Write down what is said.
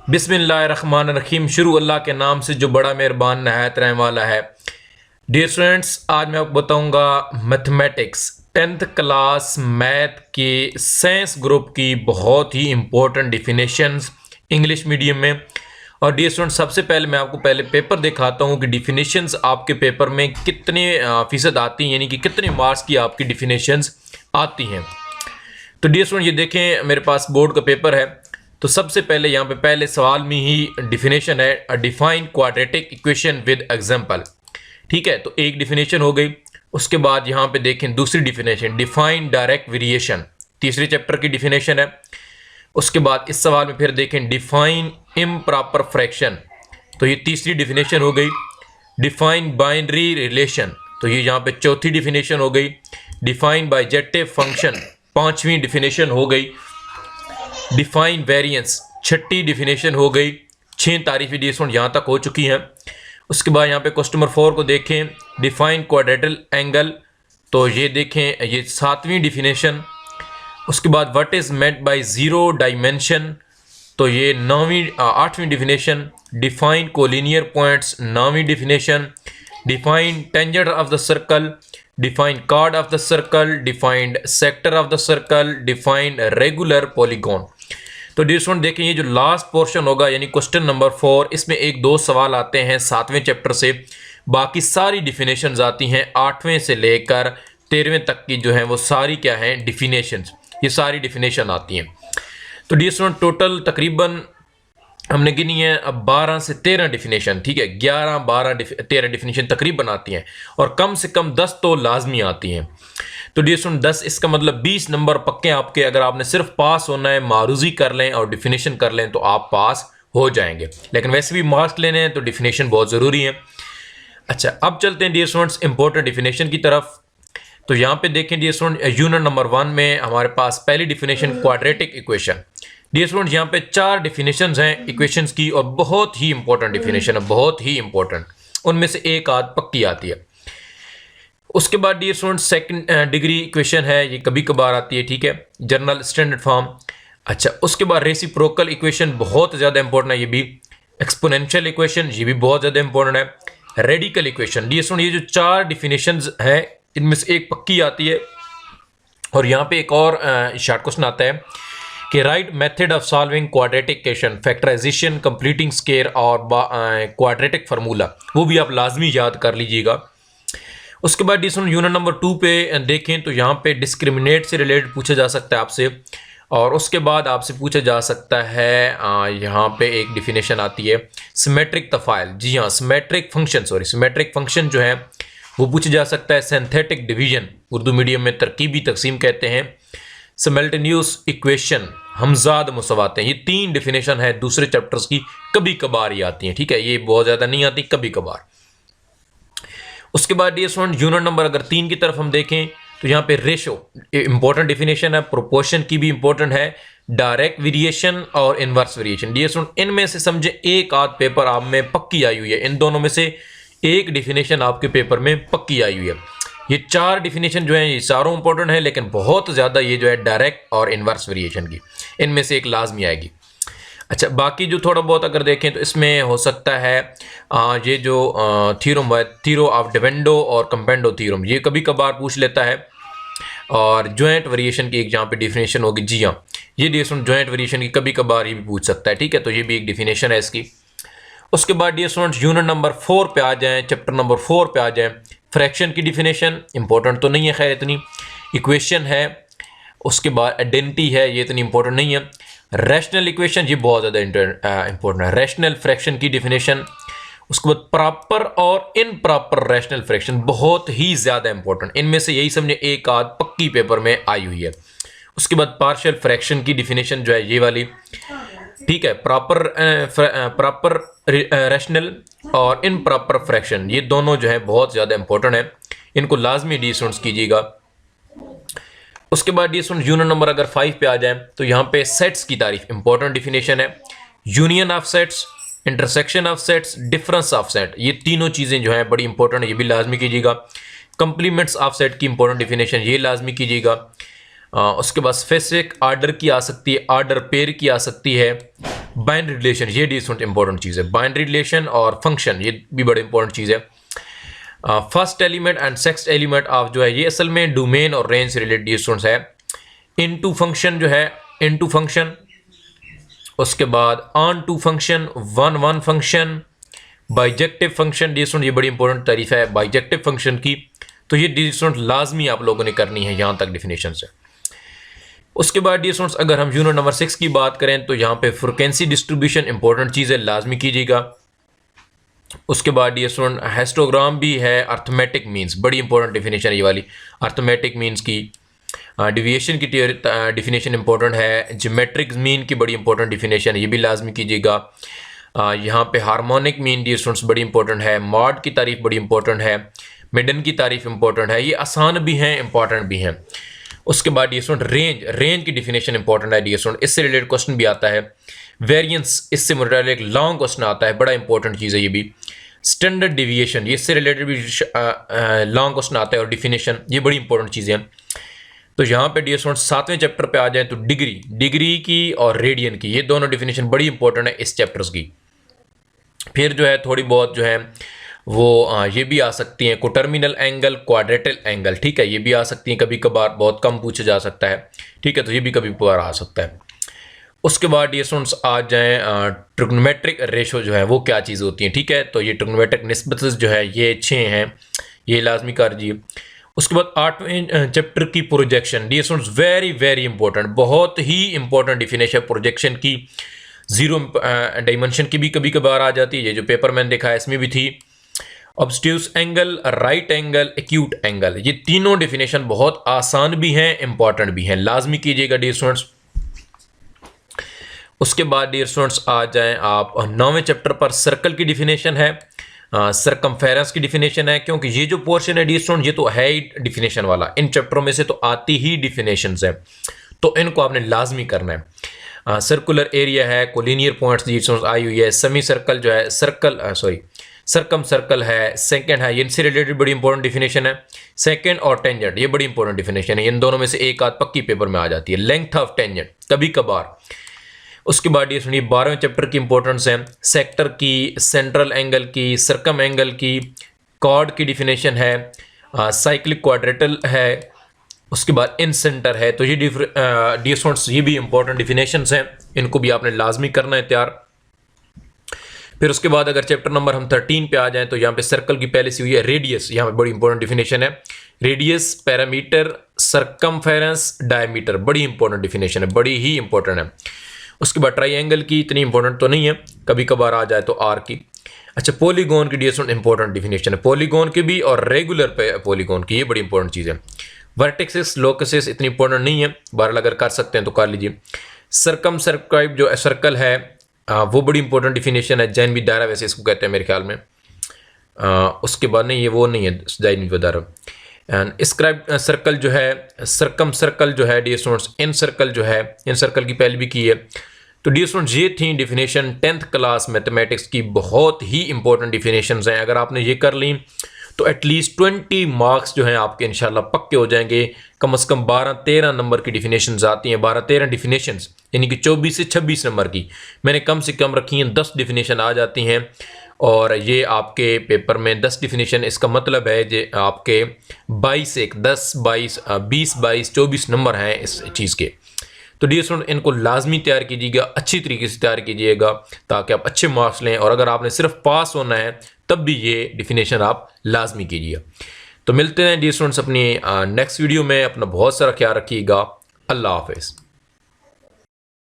बिस्मिल्लाहिर्रहमानिर्रहीम। शुरू अल्लाह के नाम से जो बड़ा मेहरबान नहायत रहने वाला है। डियर स्टूडेंट्स, आज मैं आपको बताऊंगा मैथमेटिक्स 10th क्लास मैथ के साइंस ग्रुप की बहुत ही इंपॉर्टेंट डिफिनेशंस इंग्लिश मीडियम में। और डियर स्टूडेंट्स, सबसे पहले मैं आपको पहले पेपर दिखाता हूं कि डिफिनेशंस आपके पेपर में कितने फीसद आती हैं, यानी कि कितने मार्क्स की आपकी डिफिनेशंस आती हैं। तो डियर स्टूडेंट, ये देखें मेरे पास बोर्ड का पेपर है। तो सबसे पहले यहाँ पे पहले सवाल में ही डिफिनेशन है, a define quadratic equation with example. ठीक है, तो एक डिफिनेशन हो गई। उसके बाद यहाँ पे देखें दूसरी डिफिनेशन, डिफाइन डायरेक्ट वेरिएशन, तीसरे चैप्टर की डिफिनेशन है। उसके बाद इस सवाल में फिर देखें डिफाइन इम्प्रॉपर फ्रैक्शन, तो ये तीसरी डिफिनेशन हो गई। डिफाइन बाइनरी रिलेशन, तो ये यहाँ पे चौथी डिफिनेशन हो गई। डिफाइन बाइजेक्टिव फंक्शन, पांचवी डिफिनेशन हो गई। डिफाइन वेरिएंस, छठी डिफिनेशन हो गई। 6 तारीफी डिफिनेशन यहाँ तक हो चुकी हैं। उसके बाद यहाँ पे क्वेश्चन नंबर 4 को देखें, डिफाइन क्वाड्रेटल एंगल, तो ये देखें ये 7वीं डिफिनेशन। उसके बाद what is meant by zero dimension, तो ये 8वीं डिफिनेशन। डिफाइन कोलिनियर पॉइंट्स, 9वीं definition. Define tangent of the circle, define chord of the circle, defined sector of the circle, defined regular polygon. तो डियर स्टूडेंट देखें, ये जो last portion होगा यानी क्वेश्चन नंबर 4, इसमें 1-2 सवाल आते हैं 7वें चैप्टर से। बाकी सारी डिफिनेशंस आती हैं 8वें से लेकर 13वें तक की, जो है वो सारी क्या हैं डिफिनेशंस, ये सारी डिफिनेशन आती हैं। तो डियर स्टूडेंट टोटल तकरीबन हमने गिनी है अब 12 से 13 डिफिनेशन। ठीक है, 11, 12, 13 डिफिनेशन तकरीबन आती हैं, और कम से कम 10 तो लाजमी आती हैं। तो डियर स्टूडेंट 10, इसका मतलब 20 नंबर पक्के आपके। अगर आपने सिर्फ पास होना है, मारूजी कर लें और डिफिनेशन कर लें तो आप पास हो जाएंगे। लेकिन वैसे भी मार्क्स लेने हैं तो डिफिनेशन बहुत ज़रूरी है। अच्छा, अब चलते हैं डियर स्टूडेंट्स इंपॉर्टेंट डिफिनेशन की तरफ। तो यहाँ पे देखें डियर स्टूडेंट, यूनिट नंबर 1 में हमारे पास पहली definition quadratic equation. Dear student यहाँ पे 4 डिफिनेशंस हैं इक्वेशंस की, और बहुत ही इंपॉर्टेंट डिफिनेशन है, बहुत ही इंपॉर्टेंट। उनमें से एक आध पक्की आती है। उसके बाद dear student second degree equation है, ये कभी कभार आती है। ठीक है, जनरल स्टैंडर्ड फॉर्म। अच्छा, उसके बाद रेसिप्रोकल इक्वेशन बहुत ज़्यादा इंपॉर्टेंट है ये भी। एक्सपोनेंशियल इक्वेशन, ये भी बहुत ज़्यादा इंपॉर्टेंट है। Radical equation. डियर स्टूडेंट ये जो 4 डिफिनेशंस हैं इनमें से एक पक्की आती है। और यहाँ पे एक और शॉर्ट क्वेश्चन आता है कि right method of solving quadratic equation, factorisation, completing square और क्वाड्रेटिक फार्मूला, वो भी आप लाजमी याद कर लीजिएगा। उसके बाद यूनिट नंबर 2 पे देखें तो यहाँ पे डिस्क्रिमिनेट से रिलेटेड पूछा जा सकता है आपसे। और उसके बाद आपसे पूछा जा सकता है यहाँ पे एक डिफिनेशन आती है सिमेट्रिक तफाइल। जी हाँ, सिमेट्रिक फंक्शन जो है वो पूछा जा सकता है। सिंथेटिक डिवीजन, उर्दू मीडियम में तरकीबी तकसीम कहते हैं। सिमल्टेनियस इक्वेशन, हमजाद मुसवातें, ये 3 डिफिनेशन है दूसरे चैप्टर्स की, कभी कभार ही आती हैं। ठीक है, ये बहुत ज़्यादा नहीं आती, कभी कभार। उसके बाद डियर स्टूडेंट यूनिट नंबर अगर 3 की तरफ हम देखें तो यहाँ पे रेशो इंपॉर्टेंट डिफिनेशन है, प्रोपोर्शन की भी इंपॉर्टेंट है, डायरेक्ट वेरिएशन और इनवर्स वेरिएशन। डियर स्टूडेंट इनमें से समझे एक आध पेपर आप में पक्की आई हुई है, इन दोनों में से एक डिफिनेशन आपके पेपर में पक्की आई हुई है। ये 4 डिफिनेशन जो है ये चारों इंपॉर्टेंट है, लेकिन बहुत ज़्यादा ये जो है डायरेक्ट और इनवर्स वेरिएशन की, इनमें से एक लाजमी आएगी। अच्छा, बाकी जो थोड़ा बहुत अगर देखें तो इसमें हो सकता है ये जो थ्योरम है, थ्योरम ऑफ डिविडेंडो और कंपेंडो थ्योरम, ये कभी कभार पूछ लेता है। और जॉइंट वेरिएशन की एक जहाँ पे डिफिनेशन होगी। जी हाँ, ये डिफिनेशन जॉइंट वेरिएशन की कभी कभार ये भी पूछ सकता है। ठीक है, तो ये भी एक डिफिनेशन है इसकी। उसके बाद डियर स्टूडेंट्स यूनिट नंबर 4 पे आ जाएं, चैप्टर नंबर 4 पे आ जाएं। फ्रैक्शन की डिफिनेशन इंपॉर्टेंट तो नहीं है खैर इतनी, इक्वेशन है। उसके बाद आइडेंटिटी है, ये इतनी इंपॉर्टेंट नहीं है। रैशनल इक्वेशन, ये बहुत ज़्यादा इंपॉर्टेंट है। रैशनल फ्रैक्शन की डिफिनेशन। उसके बाद प्रॉपर और इनप्रॉपर रैशनल फ्रैक्शन, बहुत ही ज़्यादा इंपॉर्टेंट, इनमें से यही समझे एक आध पक्की पेपर में आई हुई है। उसके बाद पार्शियल फ्रैक्शन की डिफिनेशन जो है ये वाली। ठीक है, प्रॉपर रैशनल और इनप्रॉपर फ्रैक्शन, ये दोनों जो है बहुत ज़्यादा इंपॉर्टेंट है, इनको लाजमी डी स्टूडेंट्स कीजिएगा। उसके बाद डी स्टूडेंट यूनिट नंबर अगर 5 पे आ जाए तो यहाँ पे सेट्स की तारीफ, इंपॉर्टेंट डिफिनेशन है। Union of sets, intersection of sets, difference of set, ये तीनों चीज़ें जो हैं बड़ी इंपॉर्टेंट है, ये भी लाजमी कीजिएगा। कंप्लीमेंट्स ऑफ सेट की इंपॉर्टेंट डिफिनेशन, ये लाजमी कीजिएगा। उसके बाद स्पेसिफिक आर्डर की आ सकती है, आर्डर पेयर की आ सकती है, बाइनरी रिलेशन, ये डी स्टूडेंट इंपॉर्टेंट चीज़ है। बाइनरी रिलेशन और फंक्शन ये भी बड़ी इंपॉर्टेंट चीज़ है। First element and second element of जो है ये असल में डोमेन और रेंज से रिलेटेड स्टूडेंट्स है। इनटू फंक्शन जो है, इनटू फंक्शन, उसके बाद onto function, one function, bijective function, dear student ये बड़ी इंपॉर्टेंट तारीफ है बाइजेक्टिव फंक्शन की, तो ये डी स्टूडेंट लाजमी आप लोगों ने करनी है यहाँ तक डिफिनेशन से। उसके बाद डी स्टूडेंट्स अगर हम यूनिट नंबर 6 की बात करें तो यहाँ पे फ्रीक्वेंसी डिस्ट्रीब्यूशन इंपॉर्टेंट चीज़ है, लाजमी कीजिएगा। उसके बाद डी स्टूडेंट हिस्टोग्राम भी है, अर्थमेटिक मीन्स बड़ी इंपॉर्टेंट डिफिनेशन है ये वाली, अर्थमेटिक मीन्स की। डिविएशन की डिफिनेशन इंपॉर्टेंट है, ज्योमेट्रिक मीन की बड़ी इंपॉर्टेंट डिफिनेशन है, ये भी लाजमी कीजिएगा। यहाँ पे हार्मोनिक मीन डी स्टूडेंट्स बड़ी इंपॉर्टेंट है, मॉड की तारीफ बड़ी इंपॉर्टेंट है, मिडन की तारीफ इंपॉर्टेंट है, ये आसान भी हैं इंपॉर्टेंट भी हैं। उसके बाद डी स्टूडेंट रेंज की डिफिनेशन इंपॉर्टेंट है डी स्टूडेंट, इससे रिलेटेड क्वेश्चन भी आता है। वेरिएंस, इससे रिलेटेड एक लॉन्ग क्वेश्चन आता है, बड़ा इंपॉर्टेंट चीज़ है ये भी। स्टैंडर्ड डिविएशन, ये इससे रिलेटेड भी लॉन्ग क्वेश्चन आता है, और डिफिनेशन ये बड़ी इंपॉर्टेंट चीज़ें हैं। तो यहाँ पे डी स्टूडेंट 7वें चैप्टर पे आ जाए तो डिग्री की और रेडियन की, ये दोनों डिफिनेशन बड़ी इंपॉर्टेंट है इस चैप्टर्स की। फिर जो है थोड़ी बहुत जो है वो ये भी आ सकती हैं, कोटर्मिनल एंगल, क्वाड्रेटल एंगल, ठीक है, ये भी आ सकती हैं कभी कभार, बहुत कम पूछा जा सकता है, ठीक है, तो ये भी कभी कभार आ सकता है। उसके बाद ये स्टूडेंट्स आ जाएँ ट्रिग्नोमेट्रिक रेशो जो है वो क्या चीज़ होती है, ठीक है, तो ये ट्रिग्नोमेट्रिक निस्बत जो है ये 6 हैं, ये लाजमी कर दीजिए। उसके बाद 8वें चैप्टर की projection, D students very important, बहुत ही इंपॉर्टेंट डिफिनेशन प्रोजेक्शन की। जीरो डायमेंशन की भी कभी कभार आ जाती है, ये जो पेपर मैंने देखा है इसमें भी थी। Obtuse angle, right angle, acute angle, ये तीनों डिफिनेशन बहुत आसान भी हैं, इंपॉर्टेंट भी हैं, लाजमी कीजिएगा डियर स्टूडेंट्स। उसके बाद डियर स्टूडेंट्स आ जाएं आप 9वें चैप्टर पर, सर्कल की डिफिनेशन है, सरकमफेरेंस की डिफिनेशन है, क्योंकि ये जो पोर्शन है डियर स्टूडेंट ये तो है ही डिफिनेशन वाला, इन चैप्टरों में से तो आती ही डिफिनेशंस है, तो इनको आपने लाजमी करना है। सर्कुलर एरिया है, कोलिनियर पॉइंट्स डियर स्टूडेंट्स आई हुई है, सेमी सर्कल जो है, सरकम सर्कल है, सेकंड है, इनसे रिलेटेड बड़ी इंपॉर्टेंट डिफिनेशन है। सेकंड और टेंजेंट ये बड़ी इंपॉर्टेंट डिफिनेशन है, इन दोनों में से एक आध पक्की पेपर में आ जाती है। लेंथ ऑफ टेंजेंट कभी कभार। उसके बाद ये सुनिए 12वें चैप्टर की इंपॉर्टेंस है, सेक्टर की, सेंट्रल एंगल की, सर्कम एंगल की, कॉर्ड की डिफिनेशन है, साइक्लिक क्वाड्रेटल है, उसके बाद इन सेंटर है, तो ये डिफरेंट्स ये भी इंपॉर्टेंट डिफिनेशंस हैं, इनको भी आपने लाजमी करना है तैयार। फिर उसके बाद अगर चैप्टर नंबर हम 13 पे आ जाएं तो यहाँ पे सर्कल की पहले से हुई है रेडियस, यहाँ पे बड़ी इंपॉर्टेंट डिफिनेशन है, रेडियस, पैरामीटर, सरकमफेरेंस, डायमीटर, बड़ी इंपॉर्टेंट डिफिनेशन है, बड़ी ही इंपॉर्टेंट है। उसके बाद ट्राइंगल की इतनी इंपॉर्टेंट तो नहीं है, कभी कभार आ जाए तो आर की। अच्छा, पॉलीगॉन की डियर इंपॉर्टेंट डिफिनेशन है, पॉलीगॉन की भी और रेगुलर पॉलीगॉन की, ये बड़ी इंपॉर्टेंट चीज़ है। वर्टेक्सेस, लोकसेस इतनी इंपॉर्टेंट नहीं है, बहरहाल अगर कर सकते हैं तो कर लीजिए। सरकम सर्कल जो सर्कल है वो बड़ी इंपॉर्टेंट डिफिनेशन है, जैन भी दायरा वैसे इसको कहते हैं मेरे ख्याल में। उसके बाद नहीं, ये वो नहीं है जैन भी दायरा। एंड स्क्राइब सर्कल जो है, सरकम सर्कल जो है डियर स्टूडेंट्स, इन सर्कल जो है, इन सर्कल की पहले भी की है। तो डियर स्टूडेंट्स ये थी डिफिनेशन 10th क्लास मैथमेटिक्स की, बहुत ही इंपॉर्टेंट डिफिनेशंस हैं, अगर आपने ये कर ली तो एटलीस्ट 20 मार्क्स जो हैं आपके इंशाल्लाह पक्के हो जाएंगे। कम से कम 12-13 नंबर की डिफिनेशंस आती हैं, 12-13 डिफिनेशंस, यानी कि 24 से 26 नंबर की मैंने कम से कम रखी हैं, 10 डिफिनेशन आ जाती हैं। और ये आपके पेपर में 10 डिफिनेशन, इसका मतलब है जो आपके 22 एक 10, 22, 20, 22, 24 नंबर हैं इस चीज़ के। तो डियर स्टूडेंट इनको लाजमी तैयार कीजिएगा, अच्छी तरीके से तैयार कीजिएगा ताकि आप अच्छे मार्क्स लें, और अगर आपने सिर्फ पास होना है तब भी ये डिफिनेशन आप लाजमी कीजिए। तो मिलते हैं डियर स्टूडेंट्स अपनी नेक्स्ट वीडियो में, अपना बहुत सारा ख्याल रखिएगा। अल्लाह हाफिज़।